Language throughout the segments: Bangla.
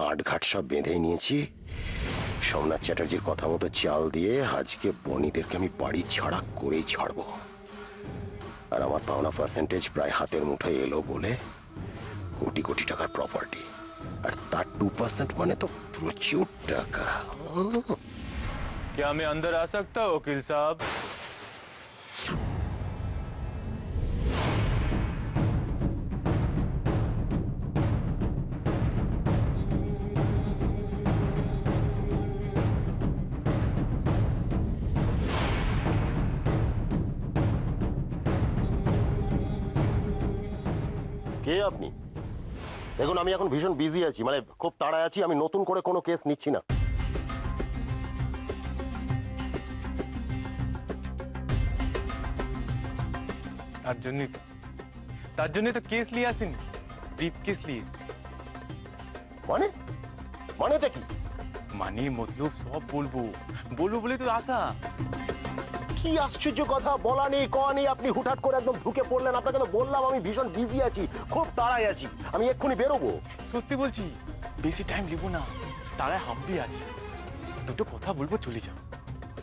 আটঘাট সব বেঁধে নিয়েছি। সোমনাথ চ্যাটার্জির কথা মতো চাল দিয়ে আজকে বনিদেরকে আমি বাড়ি ছাড়া করেই ছাড়বো। আর আমার পাওনা পার্সেন্টেজ প্রায় হাতের মুঠোয় এলো বলে কোটি কোটি টাকার প্রপার্টি, আর তার 2% মানে তো প্রচুর টাকা। क्या मैं अंदर आ सकता हूँ वकील साहब? কে আপনি? দেখুন, আমি এখন ভীষণ বিজি আছি, মানে খুব তাড়ায় আছি। আমি নতুন করে কোনো কেস নিচ্ছি না। তার জন্যই তো কেস নিয়ে আসেনি, ব্রিফ কেস নিয়ে এসেছি। মানেটা কি? মানে মতলব সব বলবো বলেই তো আসা। কি আশ্চর্য কথা! বলা নেই কওয়া নেই, আপনি হুটহাট করে একদম ঢুকে পড়লেন। আপনাকে তো বললাম আমি ভীষণ বিজি আছি, খুব তাড়ায় আছি, আমি এক্ষুনি বেরোবো। সত্যি বলছি, বেশি টাইম নেবো না, তারায় হাম্পি আছে, দুটো কথা বলবো, চলে যাও।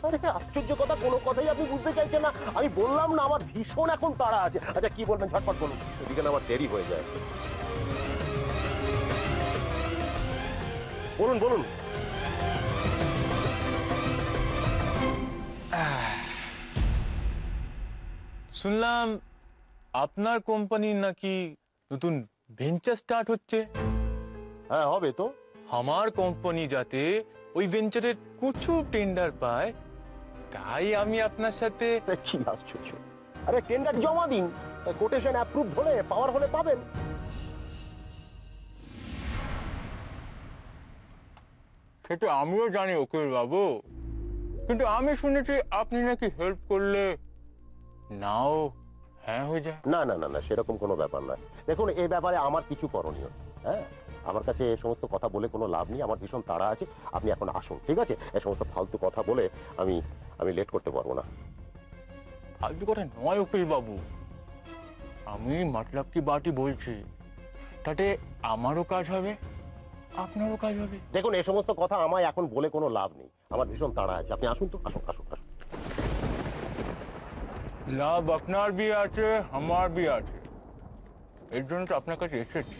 আরে আশ্চর্য কথা, কোনো কথাই আপনি বুঝতে চাইছেন না। আমি বললাম না আমার ভীষণ এখন তাড়া আছে। আচ্ছা কি বলবেন ঝটপট বলুন, এদিকে না আমার দেরি হয়ে যায়। বলুন। শুনলাম আপনার কোম্পানি নাকি নতুন ভেঞ্চার স্টার্ট হচ্ছে। হ্যাঁ, হবে তো। আমার কোম্পানি যাতে ওই ভেঞ্চারের কিছু টেন্ডার পায়, তাই আমি আপনার সাথে। কি আশ্চর্য! আরে টেন্ডার জমা দিন, কোটেশন অ্যাপ্রুভ হলে পাওয়ার হলে পাবেন। সেটা আমিও জানি উকিল বাবু, কিন্তু আমি শুনেছি আপনি নাকি হেল্প করলে নাও হ্যাঁ হয়ে যায়। না, সেরকম কোনো ব্যাপার নয়। দেখুন, এই ব্যাপারে আমার কিছু করণীয়। হ্যাঁ, আমার কাছে এই সমস্ত কথা বলে কোনো লাভ নেই, আমার ভীষণ তাড়া আছে। আপনি এখন আসুন, ঠিক আছে? এই সমস্ত ফালতু কথা বলে আমি লেট করতে পারবো না। ফালতু কথা নয় উকিল বাবু, আমি মতলব কি বাতই বলছি, তাতে আমারও কাজ হবে, আপনারও কাজ হবে। দেখুন, এই সমস্ত কথা আমায় এখন বলে কোনো লাভ নেই, আমার ভীষণ তাড়া আছে। আপনি আসুন তো, আসুন। লাভ আপনার भी আছে, আমার भी আছে, এর জন্য তো আপনার কাছে এসেছি।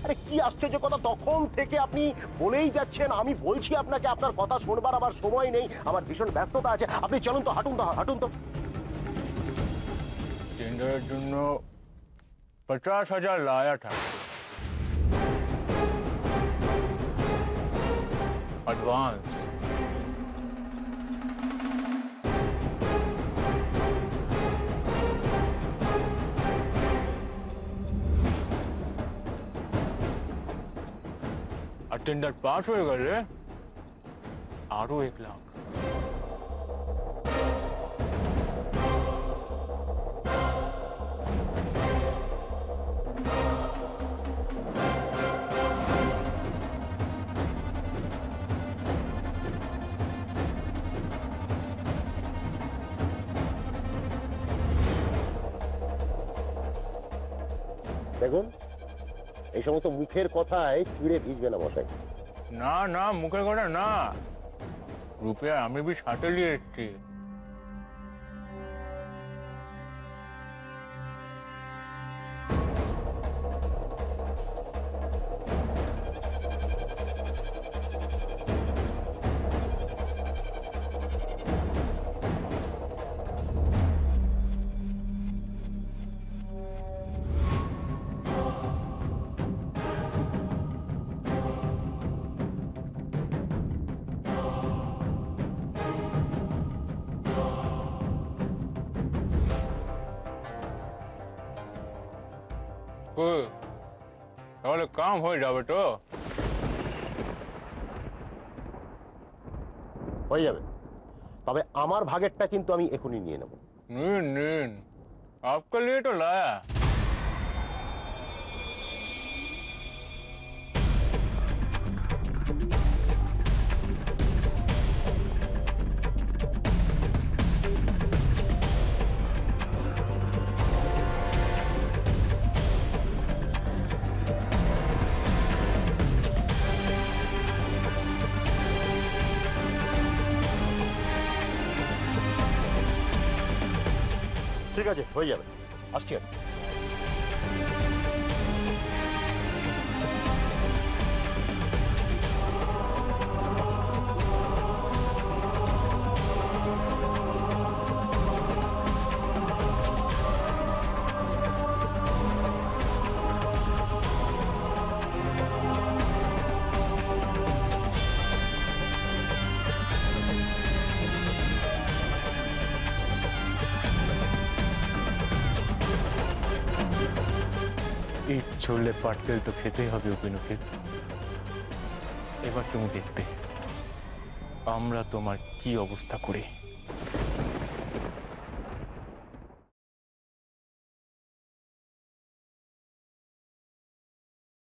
আরে কি আশ্চর্য কথা! তখন থেকে আপনি বলেই যাচ্ছেন, আমি বলছি আপনাকে, আপনার কথা শুনবার আবার সময় নেই, আমার ভীষণ ব্যস্ততা আছে। আপনি চলুন তো, হাঁটুন তো। টেন্ডারের জন্য 50,000 লায়া था एडवांस। और टेंडर पास हो गए आरो 1 लाख। দেখুন, এই সমস্ত মুখের কথায় চিড়ে ভিজবে না মশাই। না মুখের কথা না, রুপিয়া আমি भी সাথে নিয়ে এসেছি। তাহলে কাম হয়ে যাবে তো? হয়ে যাবে, তবে আমার ভাগেরটা কিন্তু আমি এখনই নিয়ে নেব। নিন आपके लिए तो लाया। আছে, হয়ে যাবে, আসছি আমি। ইট ছড়লে পাটকেল তো খেতেই হবে ওকে। এবার তুমি দেখবে আমরা তোমার কি অবস্থা করি।